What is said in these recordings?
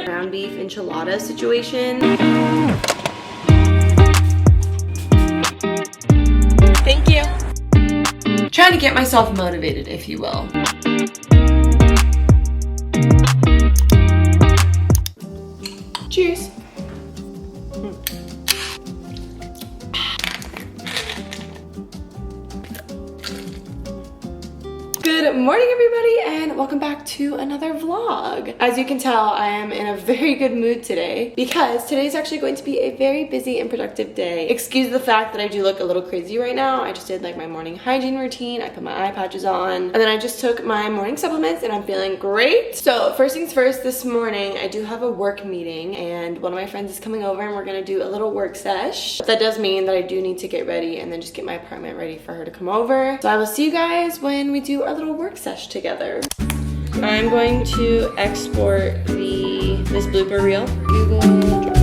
ground beef enchilada situation. Thank you. Trying to get myself motivated, if you will. Cheers. Good morning, everybody, and welcome back to another vlog. As you can tell, I am in a very good mood today because today is actually going to be a very busy and productive day. Excuse the fact that I do look a little crazy right now. I just did like my morning hygiene routine. I put my eye patches on, and then I just took my morning supplements and I'm feeling great. So first things first, this morning I do have a work meeting and one of my friends is coming over and we're gonna do a little work sesh. That does mean that I do need to get ready and then just get my apartment ready for her to come over. So I will see you guys when we do our little work sesh together. I'm going to export this blooper reel. Google Drive.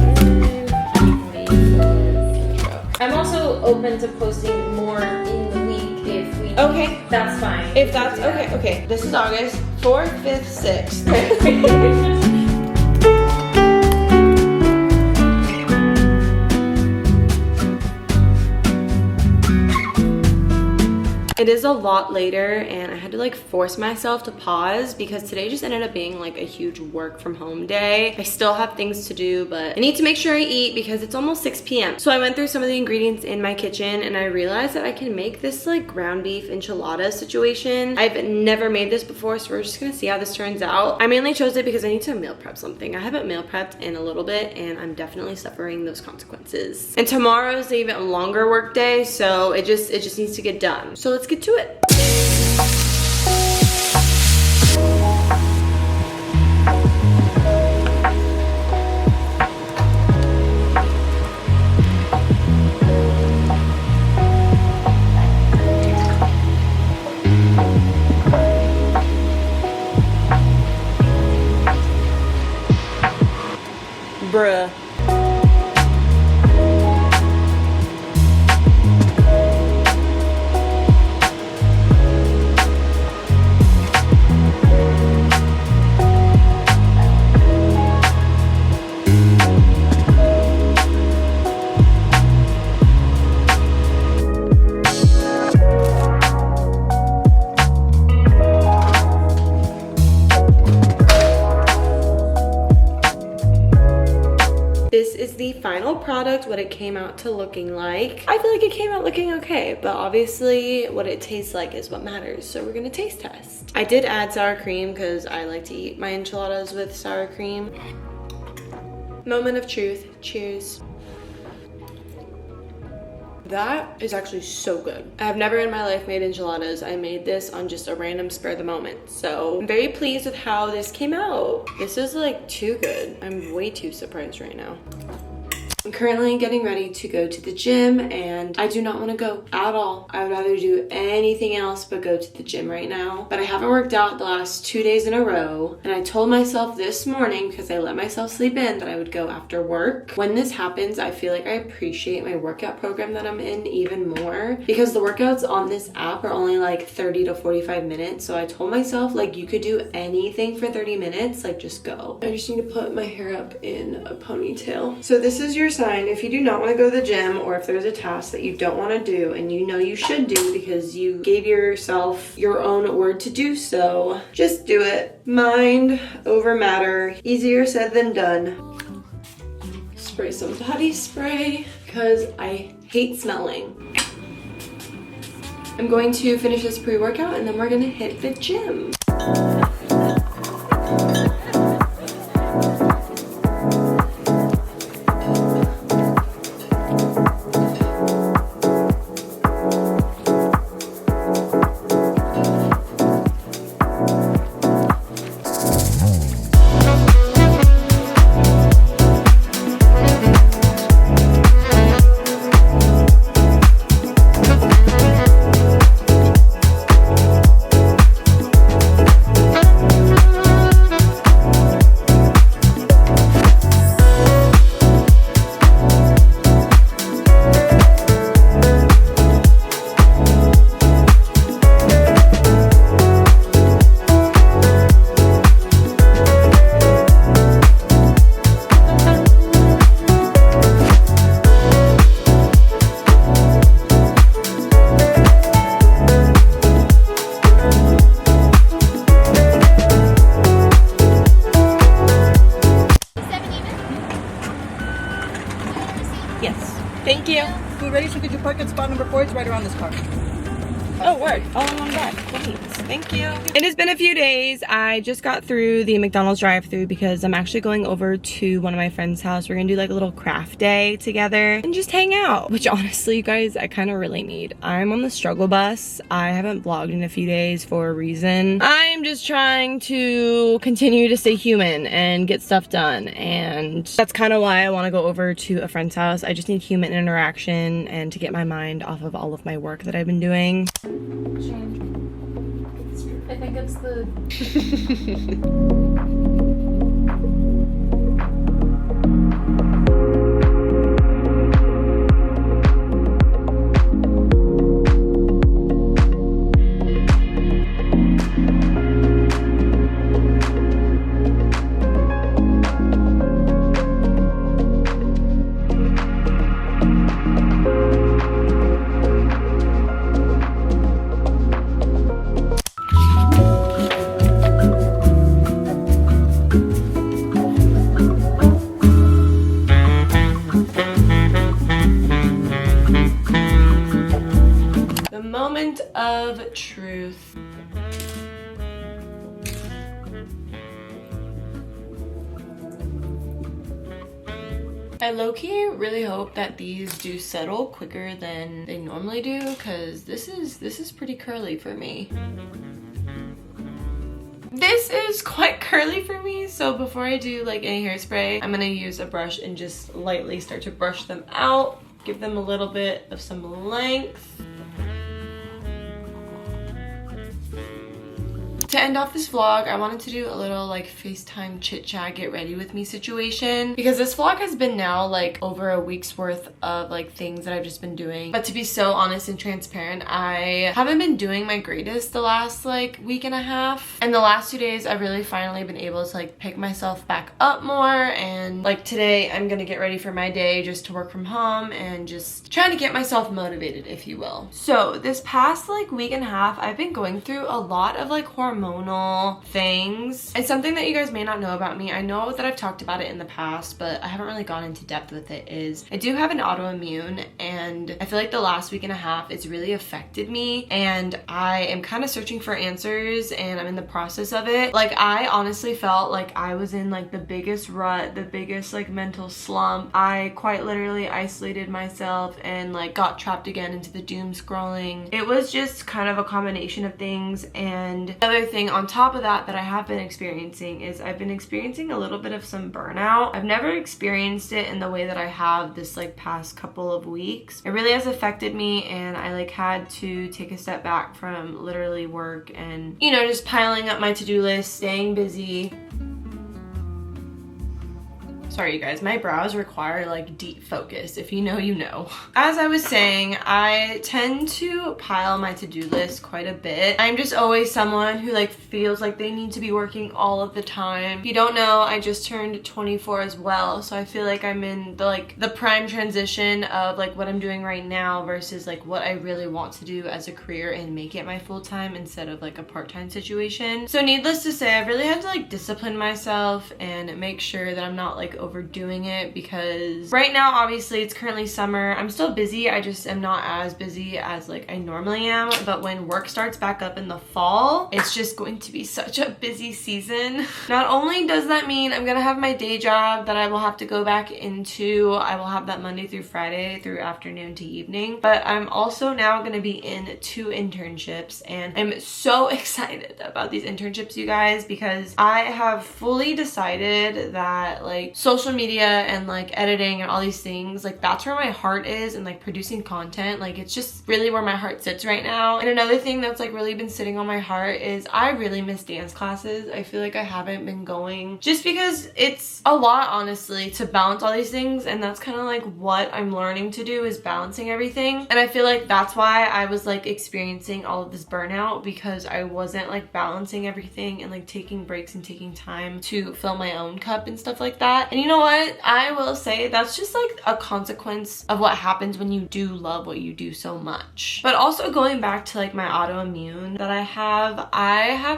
I'm also open to posting more in the week if we. Okay, that's fine. If that's okay, okay. This is August 4th, 5th, 6th. It is a lot later and I had to like force myself to pause because today just ended up being like a huge work from home day. I still have things to do, but I need to make sure I eat because it's almost 6 p.m. So I went through some of the ingredients in my kitchen and I realized that I can make this like ground beef enchilada situation. I've never made this before, so we're just gonna see how this turns out. I mainly chose it because I need to meal prep something. I haven't meal prepped in a little bit and I'm definitely suffering those consequences. And tomorrow's an even longer work day, so it just needs to get done. So let's get to it. Bruh. This is the final product, what it came out to looking like. I feel like it came out looking okay, but obviously what it tastes like is what matters. So we're gonna taste test. I did add sour cream because I like to eat my enchiladas with sour cream. Moment of truth, cheers. That is actually so good. I have never in my life made enchiladas. I made this on just a random spur of the moment. So I'm very pleased with how this came out. This is like too good. I'm way too surprised right now. I'm currently getting ready to go to the gym and I do not want to go at all. I would rather do anything else but go to the gym right now. But I haven't worked out the last 2 days in a row. And I told myself this morning, because I let myself sleep in, that I would go after work. When this happens, I feel like I appreciate my workout program that I'm in even more. Because the workouts on this app are only like 30 to 45 minutes. So I told myself like you could do anything for 30 minutes, like just go. I just need to put my hair up in a ponytail. So this is your sign if you do not want to go to the gym or if there's a task that you don't want to do and you know you should do because you gave yourself your own word to do so, just do it. Mind over matter. Easier said than done. Spray some body spray because I hate smelling. I'm going to finish this pre-workout and then we're gonna hit the gym. at spot number 4. It's right around this car. Oh, word. All in one bag. Please. Thank you. It has been a few days. I just got through the McDonald's drive-thru because I'm actually going over to one of my friend's house. We're gonna do like a little craft day together and just hang out, which honestly, you guys, I kind of really need. I'm on the struggle bus. I haven't vlogged in a few days for a reason. I'm just trying to continue to stay human and get stuff done, and that's kind of why I want to go over to a friend's house. I just need human interaction and to get my mind off of all of my work that I've been doing. I think it's the... Moment of truth. I low-key really hope that these do settle quicker than they normally do, because this is pretty curly for me. This is quite curly for me, so before I do like any hairspray, I'm gonna use a brush and just lightly start to brush them out, give them a little bit of some length. To end off this vlog, I wanted to do a little like FaceTime chit chat, get ready with me situation, because this vlog has been now like over a week's worth of like things that I've just been doing. But to be so honest and transparent, I haven't been doing my greatest the last like week and a half. And the last 2 days, I've really finally been able to like pick myself back up more. And like today, I'm gonna get ready for my day just to work from home and just trying to get myself motivated, if you will. So this past like week and a half, I've been going through a lot of like hormonal things. And something that you guys may not know about me, I know that I've talked about it in the past, but I haven't really gone into depth with it, is I do have an autoimmune, and I feel like the last week and a half it's really affected me, and I am kind of searching for answers, and I'm in the process of it. Like, I honestly felt like I was in like the biggest rut, the biggest like mental slump. I quite literally isolated myself and like got trapped again into the doom scrolling. It was just kind of a combination of things. And the other thing on top of that I have been experiencing is I've been experiencing a little bit of some burnout. I've never experienced it in the way that I have this like past couple of weeks. It really has affected me, and I like had to take a step back from literally work and, you know, just piling up my to-do list, staying busy. Sorry you guys, my brows require like deep focus. If you know, you know. As I was saying, I tend to pile my to-do list quite a bit. I'm just always someone who like feels like they need to be working all of the time. If you don't know, I just turned 24 as well, so I feel like I'm in the prime transition of like what I'm doing right now versus like what I really want to do as a career and make it my full-time instead of like a part-time situation. So needless to say, I've really had to like discipline myself and make sure that I'm not like overdoing it, because right now obviously it's currently summer. I'm still busy, I just am not as busy as like I normally am, but when work starts back up in the fall, it's just going to be such a busy season. Not only does that mean I'm gonna have my day job that I will have to go back into, I will have that Monday through Friday through afternoon to evening, but I'm also now gonna be in 2 internships, and I'm so excited about these internships, you guys, because I have fully decided that like social media and like editing and all these things, like that's where my heart is, and like producing content, like it's just really where my heart sits right now. And another thing that's like really been sitting on my heart is I really miss dance classes. I feel like I haven't been going just because it's a lot, honestly, to balance all these things, and that's kind of like what I'm learning to do, is balancing everything. And I feel like that's why I was like experiencing all of this burnout, because I wasn't like balancing everything and like taking breaks and taking time to fill my own cup and stuff like that. And you know what? I will say that's just like a consequence of what happens when you do love what you do so much. But also going back to like my autoimmune that I have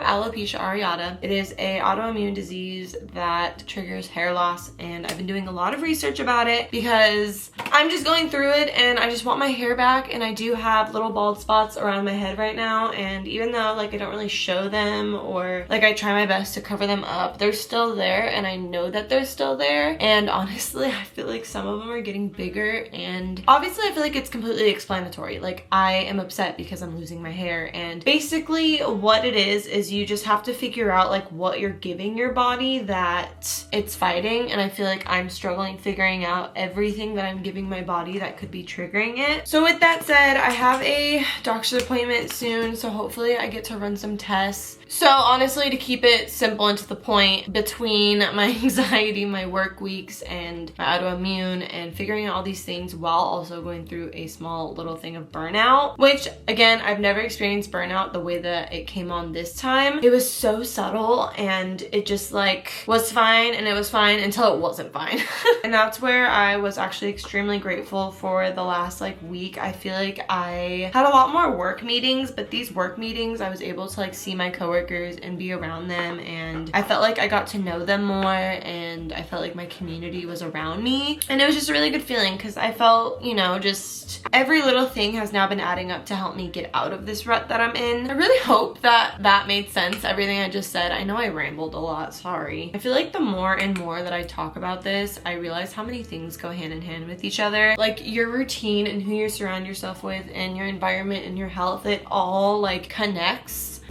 alopecia areata. It is a autoimmune disease that triggers hair loss, and I've been doing a lot of research about it because I'm just going through it and I just want my hair back, and I do have little bald spots around my head right now, and even though like I don't really show them or like I try my best to cover them up, they're still there, and I know that they're still there. And honestly, I feel like some of them are getting bigger, and obviously I feel like it's completely explanatory. Like I am upset because I'm losing my hair, and basically what it is you just have to figure out like what you're giving your body that it's fighting, and I feel like I'm struggling figuring out everything that I'm giving my body that could be triggering it. So with that said, I have a doctor's appointment soon, so hopefully I get to run some tests. So honestly, to keep it simple and to the point, between my anxiety, my work weeks, and my autoimmune, and figuring out all these things while also going through a small little thing of burnout, which again, I've never experienced burnout the way that it came on this time. It was so subtle, and it just like was fine, and it was fine until it wasn't fine. And that's where I was actually extremely grateful for the last like week. I feel like I had a lot more work meetings, but these work meetings I was able to like see my coworkers and be around them, and I felt like I got to know them more, and I felt like my community was around me, and it was just a really good feeling because I felt, you know, just every little thing has now been adding up to help me get out of this rut that I'm in. I really hope that that made sense, everything I just said. I know I rambled a lot, sorry. I feel like the more and more that I talk about this, I realize how many things go hand in hand with each other. Like your routine and who you surround yourself with and your environment and your health, it all like connects.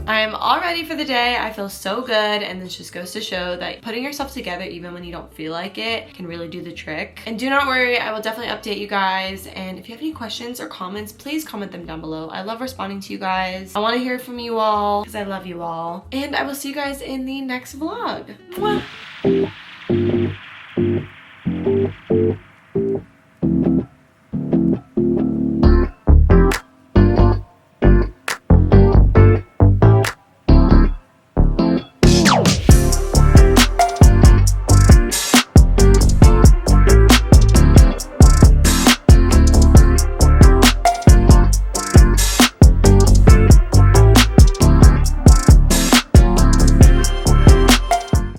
I am all ready for the day. I feel so good, and this just goes to show that putting yourself together even when you don't feel like it can really do the trick. And do not worry, I will definitely update you guys, and if you have any questions or comments, please comment them down below. I love responding to you guys. I want to hear from you all because I love you all, and I will see you guys in the next vlog. Mwah.